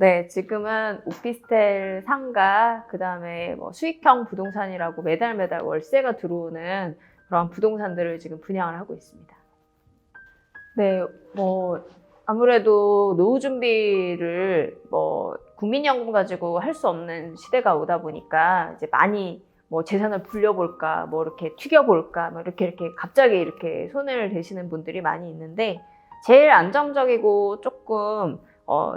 네, 지금은 오피스텔 상가, 그 다음에 뭐 수익형 부동산이라고 매달 월세가 들어오는 그런 부동산들을 지금 분양을 하고 있습니다. 네, 뭐 아무래도 노후 준비를 뭐 국민연금 가지고 할 수 없는 시대가 오다 보니까 이제 많이 뭐 재산을 불려볼까, 뭐 이렇게 튀겨볼까, 뭐 이렇게 갑자기 이렇게 손을 대시는 분들이 많이 있는데, 제일 안정적이고 조금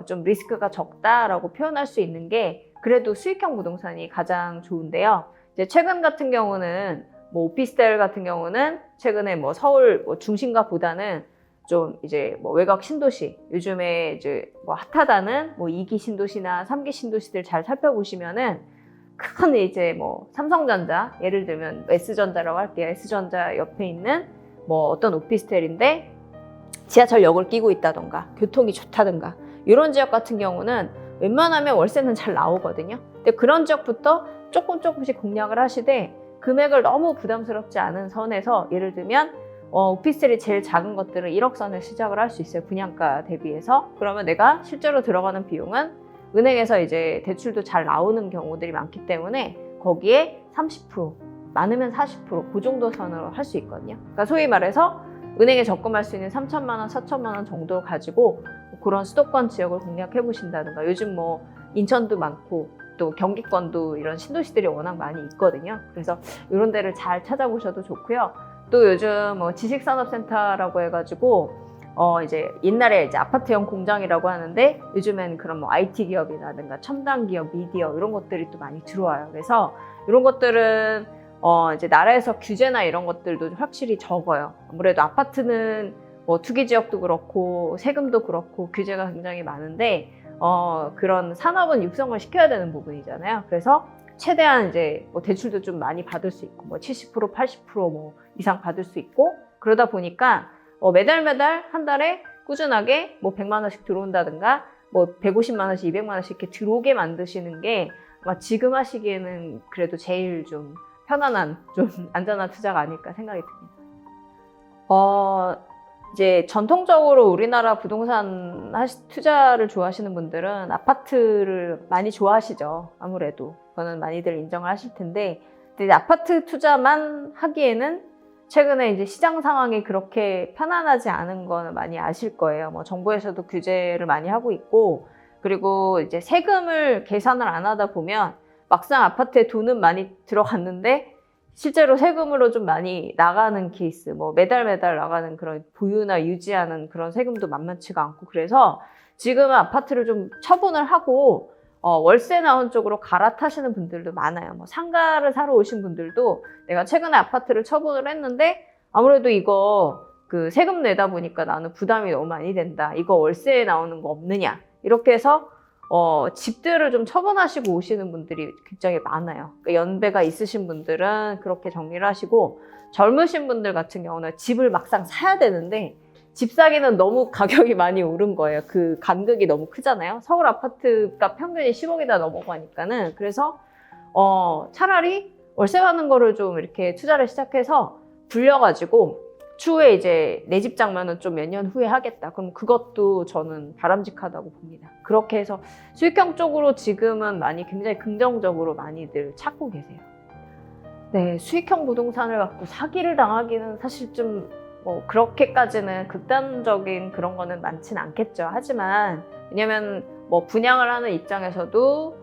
좀 리스크가 적다라고 표현할 수 있는 게 그래도 수익형 부동산이 가장 좋은데요. 이제 최근 같은 경우는 뭐 오피스텔 같은 경우는 최근에 뭐 서울 뭐 중심가보다는 좀 이제 뭐 외곽 신도시, 요즘에 이제 뭐 핫하다는 뭐 2기 신도시나 3기 신도시들 잘 살펴보시면은 큰 이제 뭐 삼성전자, 예를 들면 S전자라고 할게요. S전자 옆에 있는 뭐 어떤 오피스텔인데 지하철역을 끼고 있다던가 교통이 좋다던가 이런 지역 같은 경우는 웬만하면 월세는 잘 나오거든요. 근데 그런 지역부터 조금씩 공략을 하시되 금액을 너무 부담스럽지 않은 선에서, 예를 들면 오피스텔이 제일 작은 것들은 1억 선에 시작을 할 수 있어요. 분양가 대비해서. 그러면 내가 실제로 들어가는 비용은 은행에서 이제 대출도 잘 나오는 경우들이 많기 때문에 거기에 30%, 많으면 40%, 그 정도 선으로 할 수 있거든요. 그러니까 소위 말해서 은행에 적금할 수 있는 3천만 원, 4천만 원 정도 가지고 그런 수도권 지역을 공략해 보신다든가, 요즘 뭐 인천도 많고 또 경기권도 이런 신도시들이 워낙 많이 있거든요. 그래서 이런 데를 잘 찾아보셔도 좋고요. 또 요즘 뭐 지식산업센터라고 해가지고 이제 옛날에 이제 아파트형 공장이라고 하는데 요즘엔 그런 뭐 IT 기업이라든가 첨단 기업, 미디어 이런 것들이 또 많이 들어와요. 그래서 이런 것들은 이제 나라에서 규제나 이런 것들도 확실히 적어요. 아무래도 아파트는 뭐 투기 지역도 그렇고 세금도 그렇고 규제가 굉장히 많은데 그런 산업은 육성을 시켜야 되는 부분이잖아요. 그래서 최대한 이제 뭐 대출도 좀 많이 받을 수 있고 뭐 70%, 80% 이상 받을 수 있고, 그러다 보니까 매달 한 달에 꾸준하게 뭐 100만 원씩 들어온다든가 뭐 150만 원씩, 200만 원씩 이렇게 들어오게 만드시는 게 아마 지금 하시기에는 그래도 제일 좀 편안한, 좀 안전한 투자가 아닐까 생각이 듭니다. 이제 전통적으로 우리나라 부동산 투자를 좋아하시는 분들은 아파트를 많이 좋아하시죠. 아무래도 그거는 많이들 인정을 하실 텐데, 근데 아파트 투자만 하기에는 최근에 이제 시장 상황이 그렇게 편안하지 않은 거는 많이 아실 거예요. 뭐 정부에서도 규제를 많이 하고 있고, 그리고 이제 세금을 계산을 안 하다 보면 막상 아파트에 돈은 많이 들어갔는데 실제로 세금으로 좀 많이 나가는 케이스, 뭐 매달 나가는 그런 보유나 유지하는 그런 세금도 만만치가 않고, 그래서 지금은 아파트를 좀 처분을 하고 월세 나온 쪽으로 갈아타시는 분들도 많아요. 뭐 상가를 사러 오신 분들도 내가 최근에 아파트를 처분을 했는데 아무래도 이거 그 세금 내다 보니까 나는 부담이 너무 많이 된다, 이거 월세에 나오는 거 없느냐, 이렇게 해서 집들을 좀 처분하시고 오시는 분들이 굉장히 많아요. 그러니까 연배가 있으신 분들은 그렇게 정리를 하시고, 젊으신 분들 같은 경우는 집을 막상 사야 되는데 집 사기는 너무 가격이 많이 오른 거예요. 그 간극이 너무 크잖아요. 서울 아파트가 평균이 10억이나 넘어가니까는. 그래서 차라리 월세 받는 거를 좀 이렇게 투자를 시작해서 불려가지고 추후에 이제 내 집 장만은 좀 몇 년 후에 하겠다, 그럼 그것도 저는 바람직하다고 봅니다. 그렇게 해서 수익형 쪽으로 지금은 굉장히 긍정적으로 많이들 찾고 계세요. 네, 수익형 부동산을 갖고 사기를 당하기는 사실 좀 그렇게까지는 극단적인 그런 거는 많진 않겠죠. 하지만 왜냐면 뭐 분양을 하는 입장에서도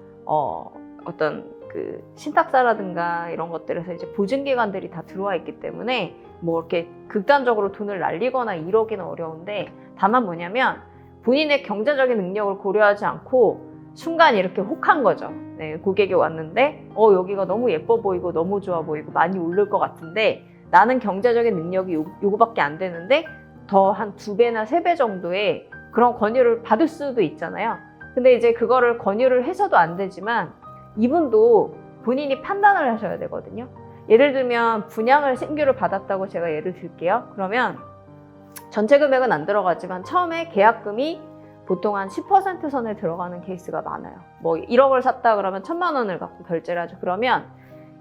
어떤 그 신탁사라든가 이런 것들에서 이제 보증기관들이 다 들어와 있기 때문에 뭐 이렇게 극단적으로 돈을 날리거나 이러기는 어려운데, 다만 뭐냐면 본인의 경제적인 능력을 고려하지 않고 순간 이렇게 혹한 거죠. 네, 고객이 왔는데 여기가 너무 예뻐 보이고 너무 좋아 보이고 많이 오를 것 같은데 나는 경제적인 능력이 요거밖에 안 되는데 더 한 2배나 3배 정도의 그런 권유를 받을 수도 있잖아요. 근데 이제 그거를 권유를 해서도 안 되지만 이분도 본인이 판단을 하셔야 되거든요. 예를 들면 분양을 신규를 받았다고 제가 예를 들게요. 그러면 전체 금액은 안 들어가지만 처음에 계약금이 보통 한 10% 선에 들어가는 케이스가 많아요. 뭐 1억을 샀다 그러면 1,000만 원을 갖고 결제를 하죠. 그러면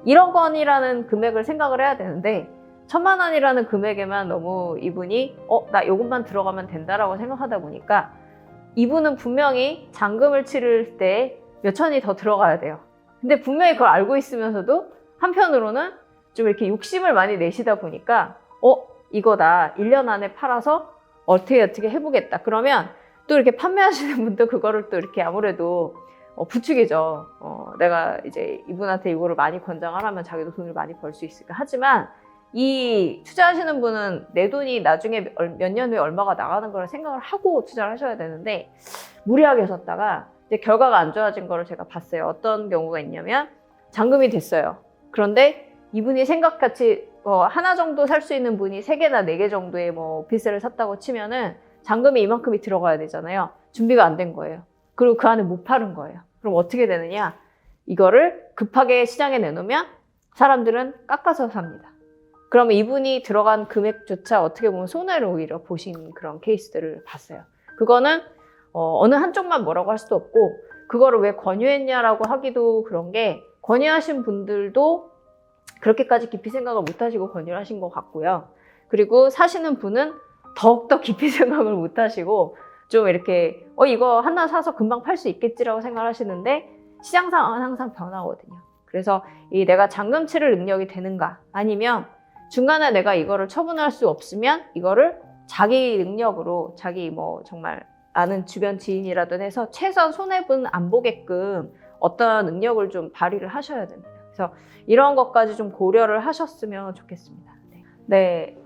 1억 원이라는 금액을 생각을 해야 되는데 1,000만 원이라는 금액에만 너무 이분이 나 요것만 들어가면 된다라고 생각하다 보니까 이분은 분명히 잔금을 치를 때 몇천이 더 들어가야 돼요. 근데 분명히 그걸 알고 있으면서도 한편으로는 좀 이렇게 욕심을 많이 내시다 보니까 이거 나 1년 안에 팔아서 어떻게 해보겠다. 그러면 또 이렇게 판매하시는 분도 그거를 또 이렇게 아무래도 부추기죠. 내가 이제 이분한테 이거를 많이 권장하라면 자기도 돈을 많이 벌 수 있을까. 하지만 이 투자하시는 분은 내 돈이 나중에 몇 년 후에 얼마가 나가는 걸 생각을 하고 투자를 하셔야 되는데 무리하게 하셨다가 이제 결과가 안 좋아진 거를 제가 봤어요. 어떤 경우가 있냐면 잔금이 됐어요. 그런데 이분이 생각같이 하나 정도 살 수 있는 분이 3개나 4개 정도의 오피스를 샀다고 치면은 잔금이 이만큼이 들어가야 되잖아요. 준비가 안 된 거예요. 그리고 그 안에 못 파는 거예요. 그럼 어떻게 되느냐? 이거를 급하게 시장에 내놓으면 사람들은 깎아서 삽니다. 그러면 이분이 들어간 금액조차 어떻게 보면 손해를 오히려 보신 그런 케이스들을 봤어요. 그거는 어느 한쪽만 뭐라고 할 수도 없고 그거를 왜 권유했냐라고 하기도 그런 게 권유하신 분들도 그렇게까지 깊이 생각을 못 하시고 권유를 하신 것 같고요. 그리고 사시는 분은 더욱더 깊이 생각을 못 하시고 좀 이렇게 이거 하나 사서 금방 팔 수 있겠지라고 생각하시는데 시장 상황은 항상 변하거든요. 그래서 이 내가 잔금 치를 능력이 되는가 아니면 중간에 내가 이거를 처분할 수 없으면 이거를 자기 능력으로 자기 정말 아는 주변 지인이라도 해서 최소한 손해분 안 보게끔 어떤 능력을 좀 발휘를 하셔야 됩니다. 그래서 이런 것까지 좀 고려를 하셨으면 좋겠습니다. 네,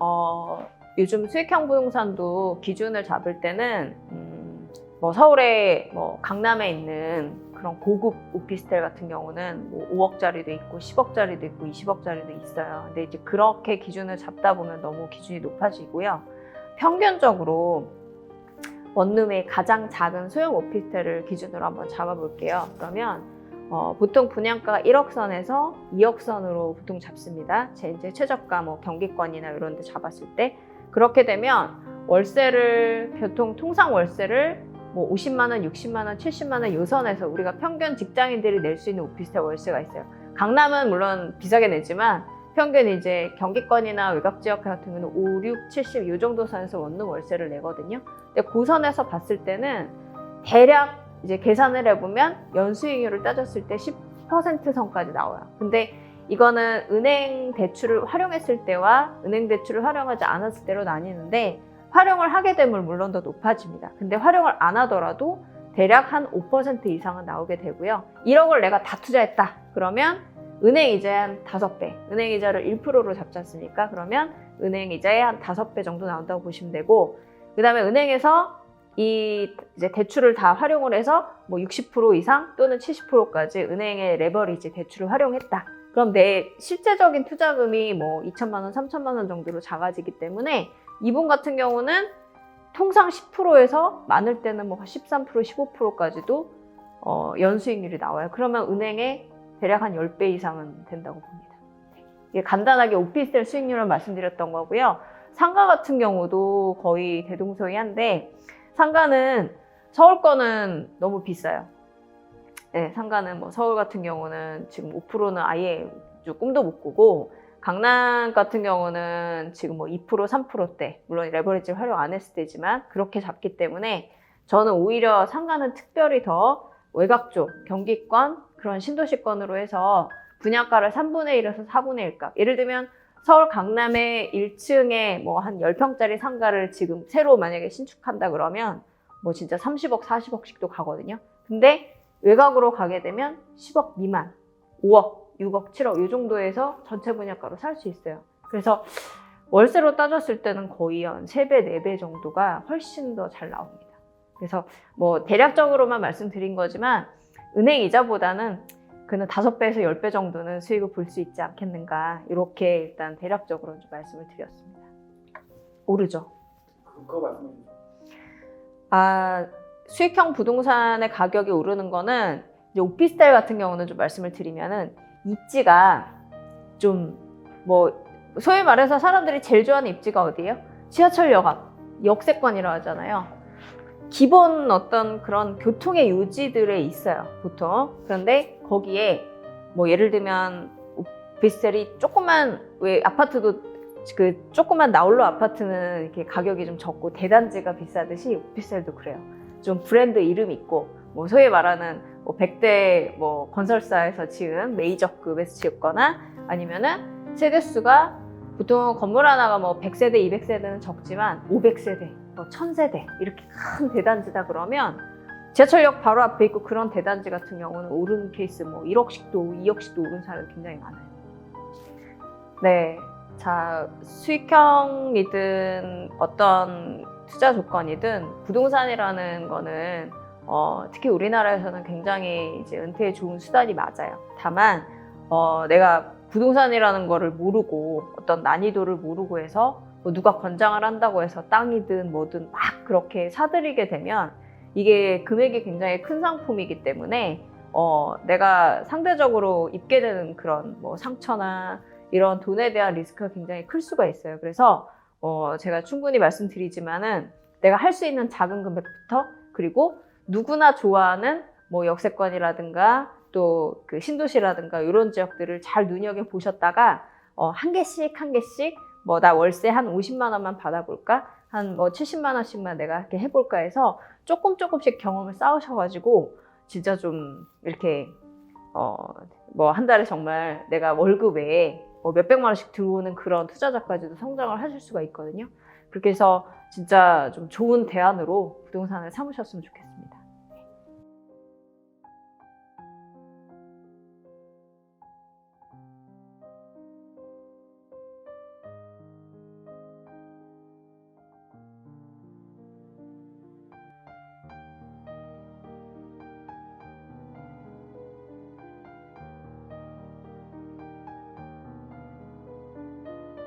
요즘 수익형 부동산도 기준을 잡을 때는 서울에 강남에 있는 그런 고급 오피스텔 같은 경우는 5억짜리도 있고 10억짜리도 있고 20억짜리도 있어요. 근데 이제 그렇게 기준을 잡다 보면 너무 기준이 높아지고요. 평균적으로 원룸의 가장 작은 소형 오피스텔을 기준으로 한번 잡아볼게요. 그러면 보통 분양가가 1억 선에서 2억 선으로 보통 잡습니다. 이제 최저가 경기권이나 이런 데 잡았을 때 그렇게 되면 월세를 통상 월세를 50만 원, 60만 원, 70만 원 요 선에서 우리가 평균 직장인들이 낼 수 있는 오피스텔 월세가 있어요. 강남은 물론 비싸게 내지만 평균 이제 경기권이나 외곽 지역 같은 경우는 5, 6, 70 요 정도 선에서 원룸 월세를 내거든요. 근데 그 선에서 봤을 때는 대략 이제 계산을 해보면 연수익률을 따졌을 때 10% 선까지 나와요. 근데 이거는 은행 대출을 활용했을 때와 은행 대출을 활용하지 않았을 때로 나뉘는데 활용을 하게 되면 물론 더 높아집니다. 근데 활용을 안 하더라도 대략 한 5% 이상은 나오게 되고요. 1억을 내가 다 투자했다. 그러면 은행 이자의 한 5배, 은행 이자를 1%로 잡지 않습니까? 그러면 은행 이자의 한 5배 정도 나온다고 보시면 되고, 그 다음에 은행에서 이제 대출을 다 활용을 해서 60% 이상 또는 70%까지 은행의 레버리지 대출을 활용했다. 그럼 내 실제적인 투자금이 2천만 원, 3천만 원 정도로 작아지기 때문에 이분 같은 경우는 통상 10%에서 많을 때는 13%, 15%까지도 연수익률이 나와요. 그러면 은행에 대략 한 10배 이상은 된다고 봅니다. 이게 간단하게 오피스텔 수익률을 말씀드렸던 거고요. 상가 같은 경우도 거의 대동소이한데 상가는 서울 거는 너무 비싸요. 네, 상가는 서울 같은 경우는 지금 5%는 아예 꿈도 못 꾸고 강남 같은 경우는 지금 2%, 3%대, 물론 레버리지를 활용 안 했을 때지만 그렇게 잡기 때문에 저는 오히려 상가는 특별히 더 외곽 쪽, 경기권, 그런 신도시권으로 해서 분양가를 3분의 1에서 4분의 1값. 예를 들면 서울 강남의 1층에 한 10평짜리 상가를 지금 새로 만약에 신축한다 그러면 진짜 30억, 40억씩도 가거든요. 근데 외곽으로 가게 되면 10억 미만, 5억, 6억, 7억 이 정도에서 전체 분양가로 살 수 있어요. 그래서 월세로 따졌을 때는 거의 한 3배, 4배 정도가 훨씬 더 잘 나옵니다. 그래서 대략적으로만 말씀드린 거지만 은행 이자보다는 그는 5배에서 10배 정도는 수익을 볼 수 있지 않겠는가, 이렇게 일단 대략적으로 좀 말씀을 드렸습니다. 오르죠? 그거 말씀해 주세요. 수익형 부동산의 가격이 오르는 거는 이제 오피스텔 같은 경우는 좀 말씀을 드리면은 입지가 좀 소위 말해서 사람들이 제일 좋아하는 입지가 어디예요? 지하철역 앞, 역세권이라고 하잖아요. 기본 어떤 그런 교통의 요지들에 있어요, 보통. 그런데 거기에 예를 들면 오피스텔이 조그만, 왜 아파트도 조그만 나홀로 아파트는 이렇게 가격이 좀 적고 대단지가 비싸듯이 오피스텔도 그래요. 좀 브랜드 이름 있고 뭐 소위 말하는 뭐 100대 뭐 건설사에서 지은 메이저급에서 지었거나 아니면은 세대수가 보통 건물 하나가 뭐 100세대, 200세대는 적지만 500세대, 뭐 1000세대 이렇게 큰 대단지다 그러면 지하철역 바로 앞에 있고 그런 대단지 같은 경우는 오르는 케이스 뭐 1억씩도 2억씩도 오른 사람이 굉장히 많아요. 네, 자 수익형이든 어떤 투자 조건이든 부동산이라는 거는 특히 우리나라에서는 굉장히 이제 은퇴에 좋은 수단이 맞아요. 다만 내가 부동산이라는 거를 모르고 어떤 난이도를 모르고 해서 뭐 누가 권장을 한다고 해서 땅이든 뭐든 막 그렇게 사들이게 되면 이게 금액이 굉장히 큰 상품이기 때문에 내가 상대적으로 입게 되는 그런 뭐 상처나 이런 돈에 대한 리스크가 굉장히 클 수가 있어요. 그래서 제가 충분히 말씀드리지만은 내가 할 수 있는 작은 금액부터 그리고 누구나 좋아하는 뭐 역세권이라든가 또 그 신도시라든가 이런 지역들을 잘 눈여겨 보셨다가 한 개씩 뭐 나 월세 한 50만 원만 받아볼까? 한 뭐 70만 원씩만 내가 이렇게 해볼까 해서 조금씩 경험을 쌓으셔가지고 진짜 좀 이렇게 뭐 한 달에 정말 내가 월급 외에 뭐 몇백만 원씩 들어오는 그런 투자자까지도 성장을 하실 수가 있거든요. 그렇게 해서 진짜 좀 좋은 대안으로 부동산을 삼으셨으면 좋겠습니다.